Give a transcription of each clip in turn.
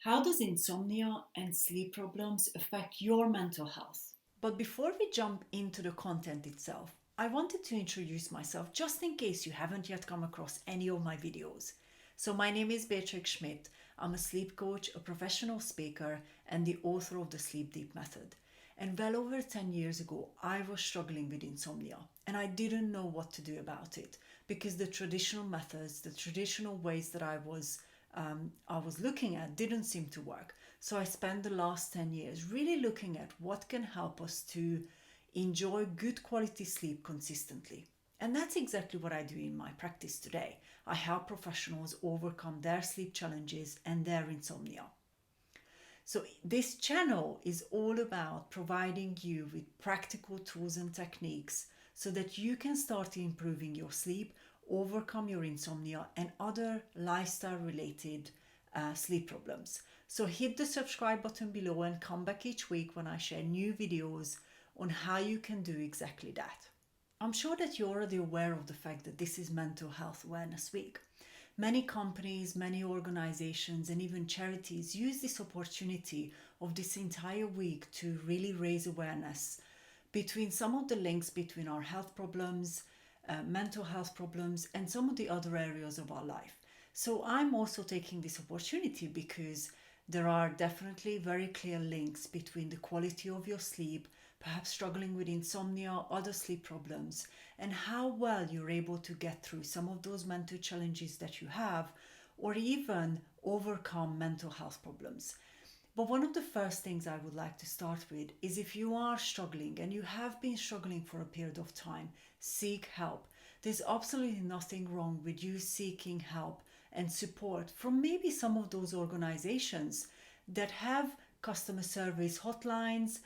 How does insomnia and sleep problems affect your mental health? But before we jump into the content itself, I wanted to introduce myself just in case you haven't yet come across any of my videos. So, my name is Beatrix Schmidt. I'm a sleep coach, a professional speaker, and the author of the Sleep Deep Method. And well over 10 years ago, I was struggling with insomnia and I didn't know what to do about it because the traditional methods, the traditional ways that I was looking at didn't seem to work. So I spent the last 10 years really looking at what can help us to enjoy good quality sleep consistently. And that's exactly what I do in my practice today. I help professionals overcome their sleep challenges and their insomnia. So, this channel is all about providing you with practical tools and techniques so that you can start improving your sleep, overcome your insomnia, and other lifestyle related sleep problems. So, hit the subscribe button below and come back each week when I share new videos on how you can do exactly that. I'm sure that you're already aware of the fact that this is Mental Health Awareness Week. Many companies, many organizations, and even charities use this opportunity of this entire week to really raise awareness between some of the links between our health problems, mental health problems, and some of the other areas of our life. So I'm also taking this opportunity because there are definitely very clear links between the quality of your sleep, perhaps struggling with insomnia, other sleep problems, and how well you're able to get through some of those mental challenges that you have, or even overcome mental health problems. But one of the first things I would like to start with is if you are struggling and you have been struggling for a period of time, seek help. There's absolutely nothing wrong with you seeking help and support from maybe some of those organizations that have customer service hotlines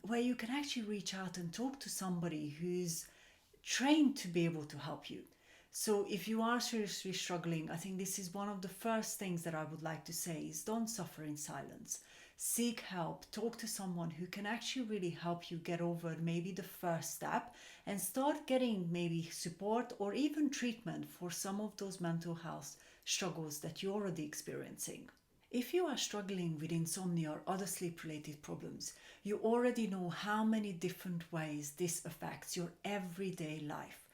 where you can actually reach out and talk to somebody who's trained to be able to help you. So if you are seriously struggling, I think this is one of the first things that I would like to say is don't suffer in silence. Seek help, talk to someone who can actually really help you get over maybe the first step and start getting maybe support or even treatment for some of those mental health struggles that you're already experiencing. If you are struggling with insomnia or other sleep related problems, you already know how many different ways this affects your everyday life,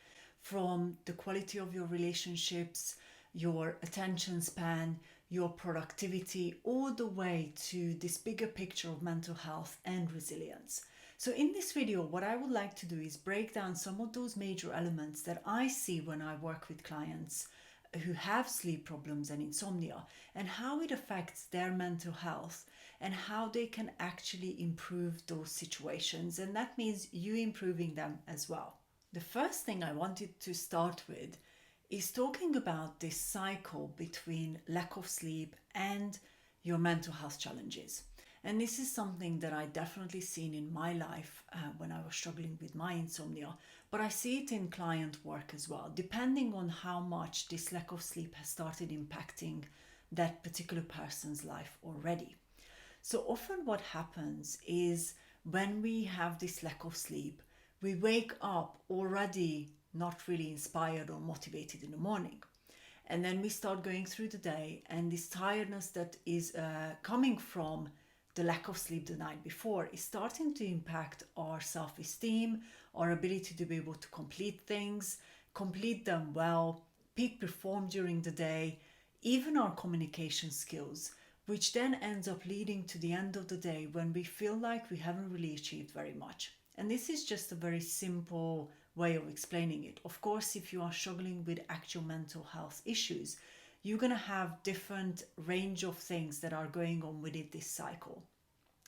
from the quality of your relationships, your attention span, your productivity, all the way to this bigger picture of mental health and resilience. So, in this video, what I would like to do is break down some of those major elements that I see when I work with clients who have sleep problems and insomnia, and how it affects their mental health and how they can actually improve those situations. And that means you improving them as well. The first thing I wanted to start with is talking about this cycle between lack of sleep and your mental health challenges. And this is something that I definitely seen in my life when I was struggling with my insomnia, but I see it in client work as well, depending on how much this lack of sleep has started impacting that particular person's life already. So often what happens is when we have this lack of sleep, we wake up already not really inspired or motivated in the morning. And then we start going through the day, and this tiredness that is coming from the lack of sleep the night before is starting to impact our self-esteem, our ability to be able to complete things, complete them well, peak perform during the day, even our communication skills, which then ends up leading to the end of the day when we feel like we haven't really achieved very much. And this is just a very simple way of explaining it. Of course, if you are struggling with actual mental health issues, you're going to have different range of things that are going on within this cycle.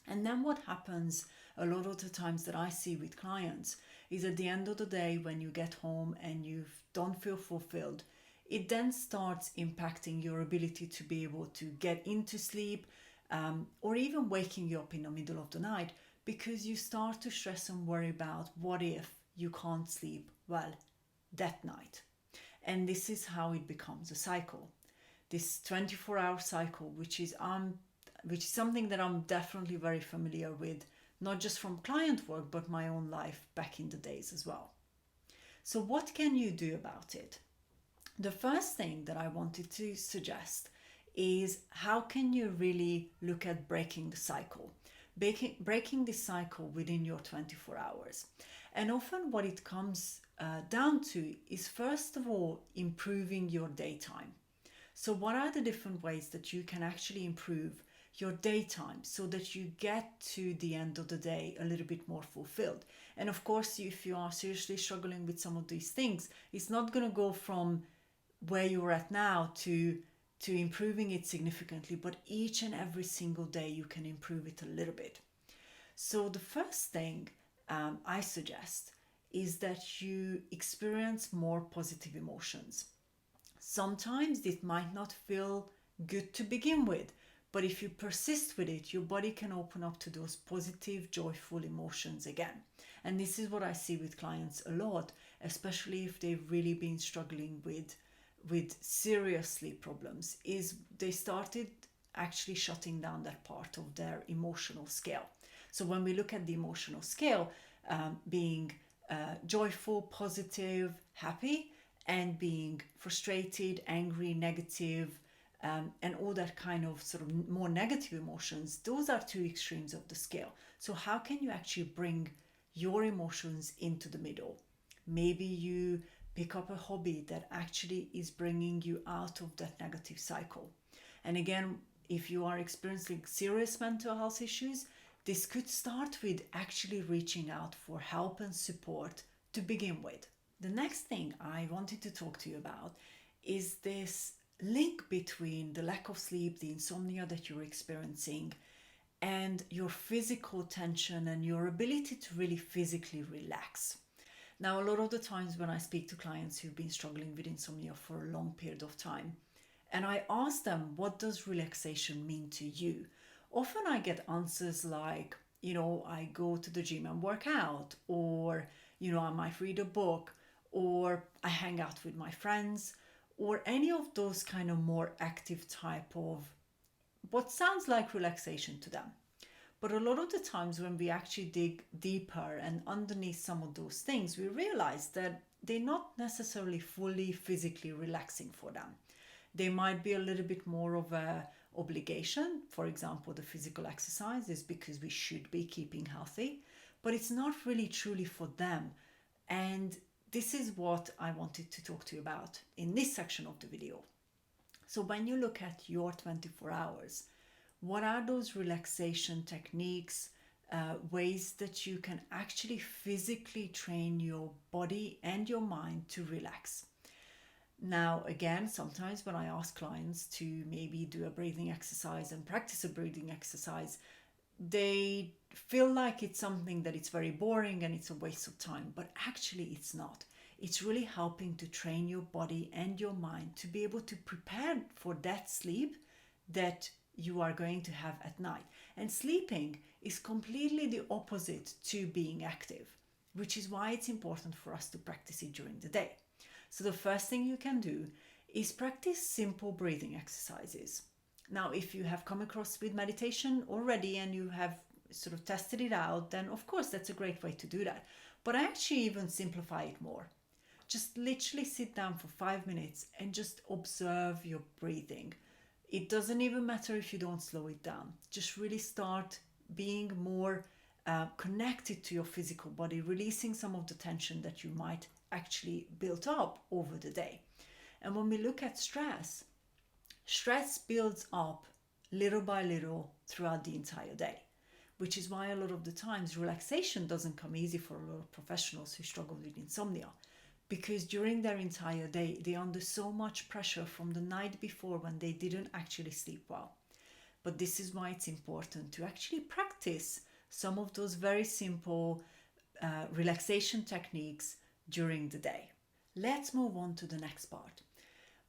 And then what happens a lot of the times that I see with clients is at the end of the day, when you get home and you don't feel fulfilled, it then starts impacting your ability to be able to get into sleep, or even waking you up in the middle of the night, because you start to stress and worry about what if you can't sleep well that night. And this is how it becomes a cycle. This 24-hour cycle, which is something that I'm definitely very familiar with, not just from client work, but my own life back in the days as well. So what can you do about it? The first thing that I wanted to suggest is how can you really look at breaking the cycle, breaking the cycle within your 24 hours. And often what it comes down to is, first of all, improving your daytime. So what are the different ways that you can actually improve your daytime so that you get to the end of the day a little bit more fulfilled? And of course, if you are seriously struggling with some of these things, it's not going to go from where you're at now to improving it significantly, but each and every single day you can improve it a little bit. So the first thing I suggest is that you experience more positive emotions. Sometimes it might not feel good to begin with, but if you persist with it, your body can open up to those positive, joyful emotions again. And this is what I see with clients a lot, especially if they've really been struggling with serious sleep problems, is they started actually shutting down that part of their emotional scale. So when we look at the emotional scale, being joyful, positive, happy, and being frustrated, angry, negative, and all that kind of sort of more negative emotions, those are two extremes of the scale. So how can you actually bring your emotions into the middle? Maybe you pick up a hobby that actually is bringing you out of that negative cycle. And again, if you are experiencing serious mental health issues, this could start with actually reaching out for help and support to begin with. The next thing I wanted to talk to you about is this link between the lack of sleep, the insomnia that you're experiencing, and your physical tension and your ability to really physically relax. Now, a lot of the times when I speak to clients who've been struggling with insomnia for a long period of time, and I ask them, what does relaxation mean to you? Often I get answers like, I go to the gym and work out, or, I might read a book, or I hang out with my friends, or any of those kind of more active type of what sounds like relaxation to them. But a lot of the times when we actually dig deeper and underneath some of those things, we realize that they're not necessarily fully physically relaxing for them. They might be a little bit more of a obligation. For example, the physical exercise is because we should be keeping healthy, but it's not really truly for them. And this is what I wanted to talk to you about in this section of the video. So when you look at your 24 hours, what are those relaxation techniques, ways that you can actually physically train your body and your mind to relax? Now, again, sometimes when I ask clients to maybe do a breathing exercise and practice a breathing exercise, they feel like it's something that it's very boring and it's a waste of time, but actually it's not. It's really helping to train your body and your mind to be able to prepare for that sleep that you are going to have at night. And sleeping is completely the opposite to being active, which is why it's important for us to practice it during the day. So the first thing you can do is practice simple breathing exercises. Now, if you have come across with meditation already and you have sort of tested it out, then of course that's a great way to do that. But I actually even simplify it more. Just literally sit down for 5 minutes and just observe your breathing. It doesn't even matter if you don't slow it down. Just really start being more connected to your physical body, releasing some of the tension that you might actually build up over the day. And when we look at stress builds up little by little throughout the entire day, which is why a lot of the times relaxation doesn't come easy for a lot of professionals who struggle with insomnia, because during their entire day they're under so much pressure from the night before when they didn't actually sleep well. But this is why it's important to actually practice some of those very simple relaxation techniques during the day. Let's move on to the next part.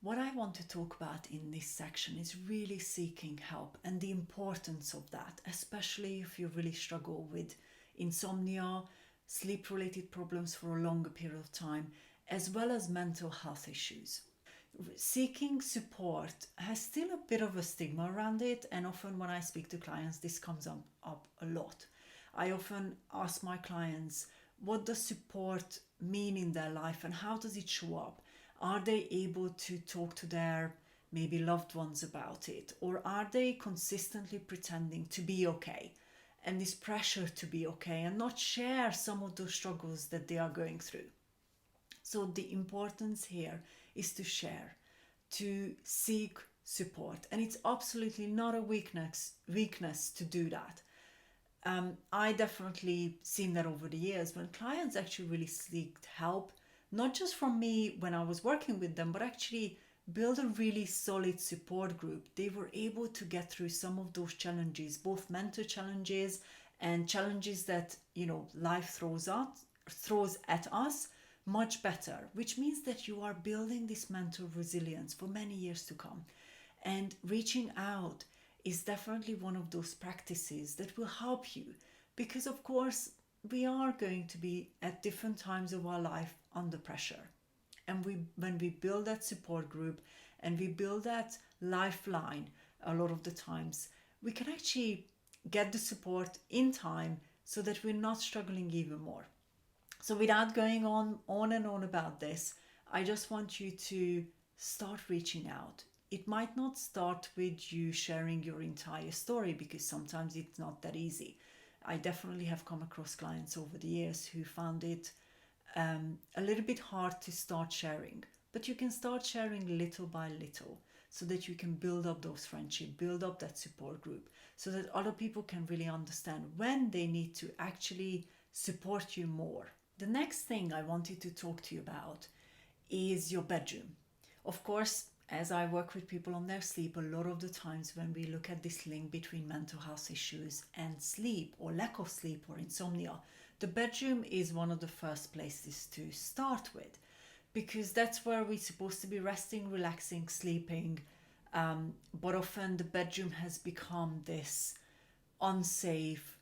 What I want to talk about in this section is really seeking help and the importance of that, especially if you really struggle with insomnia, sleep-related problems for a longer period of time, as well as mental health issues. Seeking support has still a bit of a stigma around it, and often when I speak to clients, this comes up a lot. I often ask my clients, what does support mean in their life and how does it show up? Are they able to talk to their maybe loved ones about it? Or are they consistently pretending to be okay, and this pressure to be okay and not share some of those struggles that they are going through? So the importance here is to share, to seek support, and it's absolutely not a weakness to do that. I definitely seen that over the years when clients actually really seeked help, not just from me when I was working with them, but actually build a really solid support group. They were able to get through some of those challenges, both mental challenges and challenges that life throws at us much better, which means that you are building this mental resilience for many years to come. And reaching out is definitely one of those practices that will help you, because of course we are going to be at different times of our life under pressure. And when we build that support group and we build that lifeline, a lot of the times we can actually get the support in time so that we're not struggling even more. So without going on and on about this, I just want you to start reaching out. It might not start with you sharing your entire story, because sometimes it's not that easy. I definitely have come across clients over the years who found it a little bit hard to start sharing. But you can start sharing little by little so that you can build up those friendships, build up that support group, so that other people can really understand when they need to actually support you more. The next thing I wanted to talk to you about is your bedroom. Of course, as I work with people on their sleep, a lot of the times when we look at this link between mental health issues and sleep, or lack of sleep, or insomnia, the bedroom is one of the first places to start with, because that's where we're supposed to be resting, relaxing, sleeping. But often the bedroom has become this unsafe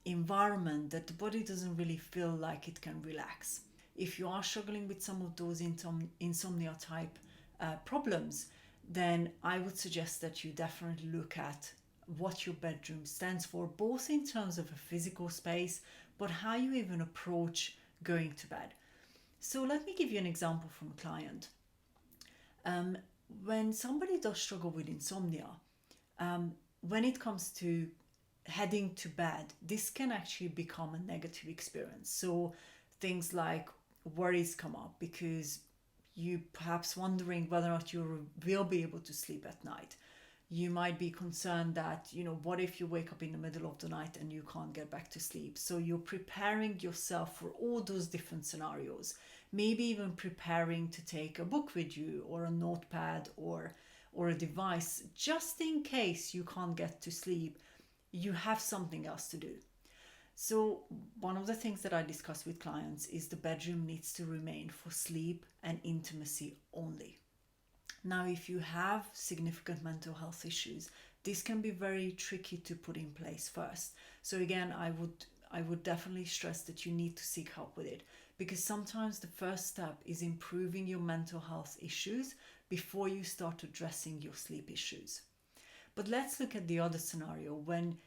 environment that the body doesn't really feel like it can relax. If you are struggling with some of those insomnia type problems, then I would suggest that you definitely look at what your bedroom stands for, both in terms of a physical space, but how you even approach going to bed. So let me give you an example from a client. When somebody does struggle with insomnia, when it comes to heading to bed, this can actually become a negative experience. So things like worries come up because you perhaps wondering whether or not you will be able to sleep at night. You might be concerned that, what if you wake up in the middle of the night and you can't get back to sleep? So you're preparing yourself for all those different scenarios. Maybe even preparing to take a book with you, or a notepad, or a device, just in case you can't get to sleep. You have something else to do. So one of the things that I discuss with clients is the bedroom needs to remain for sleep and intimacy only. Now, if you have significant mental health issues, this can be very tricky to put in place first. So again, I would definitely stress that you need to seek help with it, because sometimes the first step is improving your mental health issues before you start addressing your sleep issues. But let's look at the other scenario when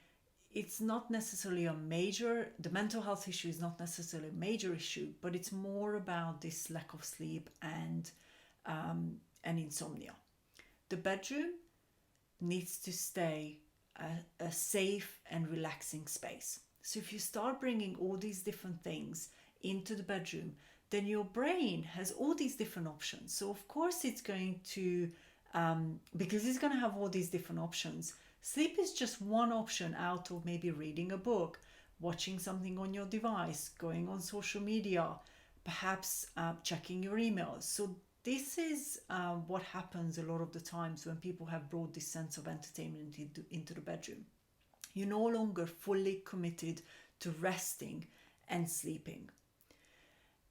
it's not necessarily the mental health issue is not necessarily a major issue, but it's more about this lack of sleep and insomnia. The bedroom needs to stay a safe and relaxing space. So if you start bringing all these different things into the bedroom, then your brain has all these different options. So of course it's going to, because it's going to have all these different options, sleep is just one option out of maybe reading a book, watching something on your device, going on social media, perhaps checking your emails. So this is what happens a lot of the times when people have brought this sense of entertainment into the bedroom. You're no longer fully committed to resting and sleeping.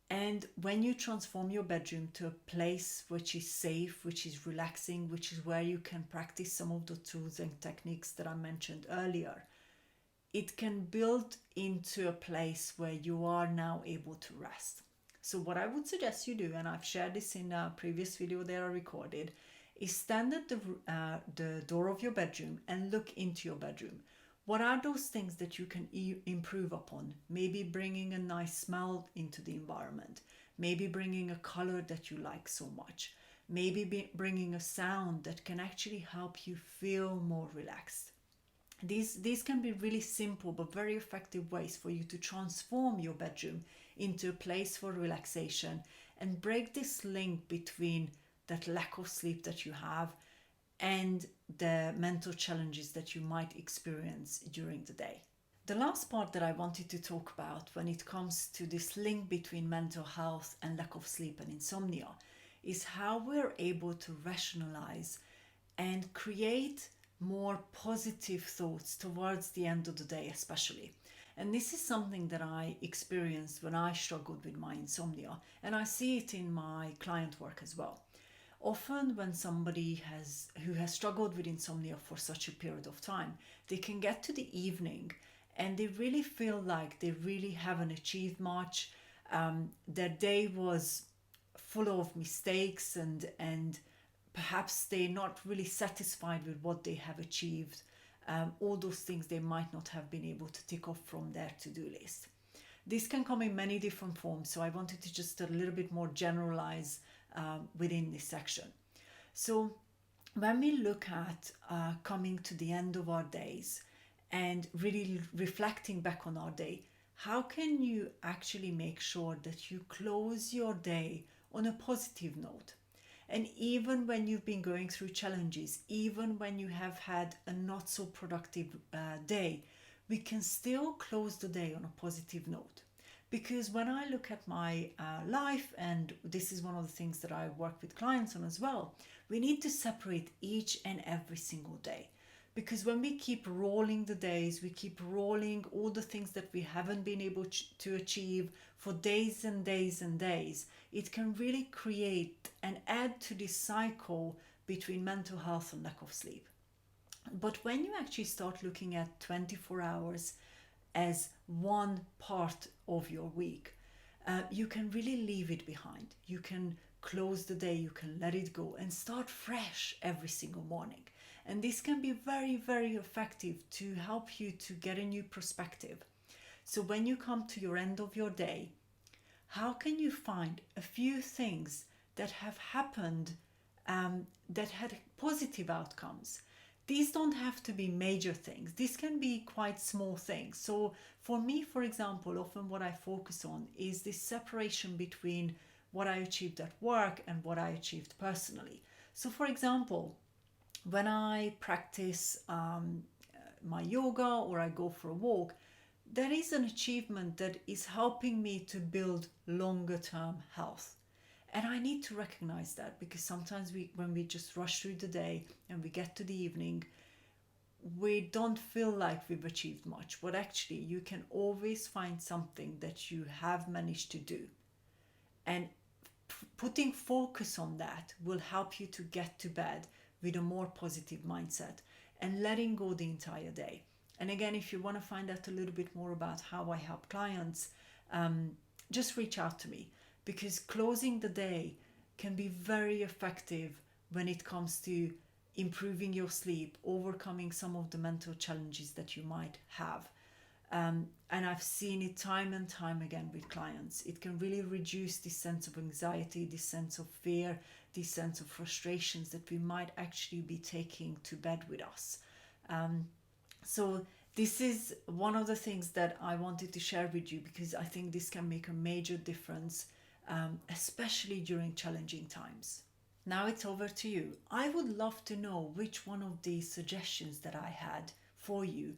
And when you transform your bedroom to a place which is safe, which is relaxing, which is where you can practice some of the tools and techniques that I mentioned earlier, it can build into a place where you are now able to rest. So what I would suggest you do, and I've shared this in a previous video that I recorded, is stand at the door of your bedroom and look into your bedroom. What are those things that you can improve upon? Maybe bringing a nice smell into the environment. Maybe bringing a color that you like so much. maybe bringing a sound that can actually help you feel more relaxed. These can be really simple but very effective ways for you to transform your bedroom into a place for relaxation and break this link between that lack of sleep that you have and the mental challenges that you might experience during the day. The last part that I wanted to talk about when it comes to this link between mental health and lack of sleep and insomnia is how we're able to rationalize and create more positive thoughts towards the end of the day, especially. And this is something that I experienced when I struggled with my insomnia, and I see it in my client work as well. Often when somebody who has struggled with insomnia for such a period of time, they can get to the evening and they really feel like they really haven't achieved much. Their day was full of mistakes and perhaps they're not really satisfied with what they have achieved. All those things they might not have been able to tick off from their to-do list. This can come in many different forms, so I wanted to just a little bit more generalize within this section. So when we look at coming to the end of our days and really reflecting back on our day, how can you actually make sure that you close your day on a positive note? And even when you've been going through challenges, even when you have had a not so productive day, we can still close the day on a positive note. Because when I look at my life, and this is one of the things that I work with clients on as well, we need to separate each and every single day. Because when we keep rolling the days, we keep rolling all the things that we haven't been able to achieve for days and days and days, it can really create and add to this cycle between mental health and lack of sleep. But when you actually start looking at 24 hours as one part of your week, you can really leave it behind. You can close the day, you can let it go and start fresh every single morning. And this can be very, very effective to help you to get a new perspective. So when you come to your end of your day, how can you find a few things that have happened that had positive outcomes? These don't have to be major things. This can be quite small things. So for me, for example, often what I focus on is this separation between what I achieved at work and what I achieved personally. So for example, when I practice my yoga or I go for a walk, there is an achievement that is helping me to build longer term health. And I need to recognize that, because sometimes when we just rush through the day and we get to the evening, we don't feel like we've achieved much. But actually, you can always find something that you have managed to do. And putting focus on that will help you to get to bed with a more positive mindset and letting go the entire day. And again, if you want to find out a little bit more about how I help clients, just reach out to me, because closing the day can be very effective when it comes to improving your sleep, overcoming some of the mental challenges that you might have. And I've seen it time and time again with clients. It can really reduce this sense of anxiety, this sense of fear, this sense of frustrations that we might actually be taking to bed with us. So this is one of the things that I wanted to share with you, because I think this can make a major difference, especially during challenging times. Now it's over to you. I would love to know which one of these suggestions that I had for you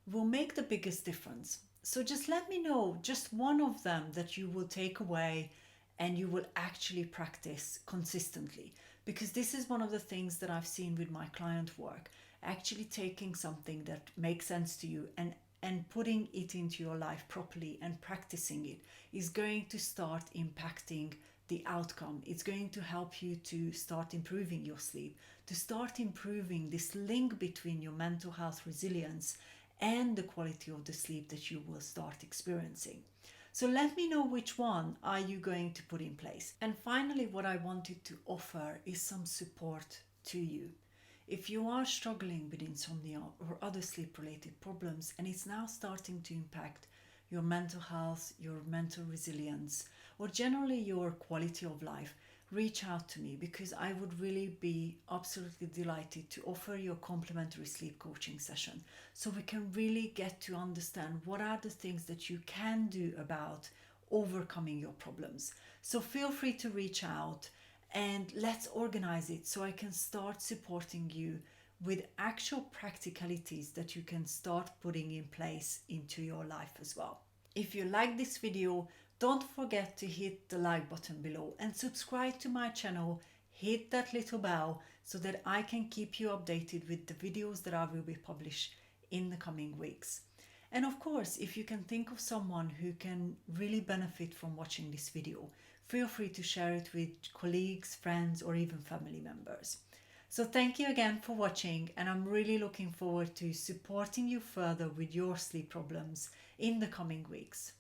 will make the biggest difference. So just let me know just one of them that you will take away and you will actually practice consistently. Because this is one of the things that I've seen with my client work. Actually taking something that makes sense to you and putting it into your life properly and practicing it is going to start impacting the outcome. It's going to help you to start improving your sleep, to start improving this link between your mental health resilience and the quality of the sleep that you will start experiencing. So let me know which one are you going to put in place. And finally, what I wanted to offer is some support to you. If you are struggling with insomnia or other sleep-related problems and it's now starting to impact your mental health, your mental resilience, or generally your quality of life, reach out to me, because I would really be absolutely delighted to offer you a complimentary sleep coaching session so we can really get to understand what are the things that you can do about overcoming your problems. So feel free to reach out and let's organize it so I can start supporting you with actual practicalities that you can start putting in place into your life as well. If you like this video, don't forget to hit the like button below and subscribe to my channel. Hit that little bell so that I can keep you updated with the videos that I will be published in the coming weeks. And of course, if you can think of someone who can really benefit from watching this video, feel free to share it with colleagues, friends, or even family members. So thank you again for watching, and I'm really looking forward to supporting you further with your sleep problems in the coming weeks.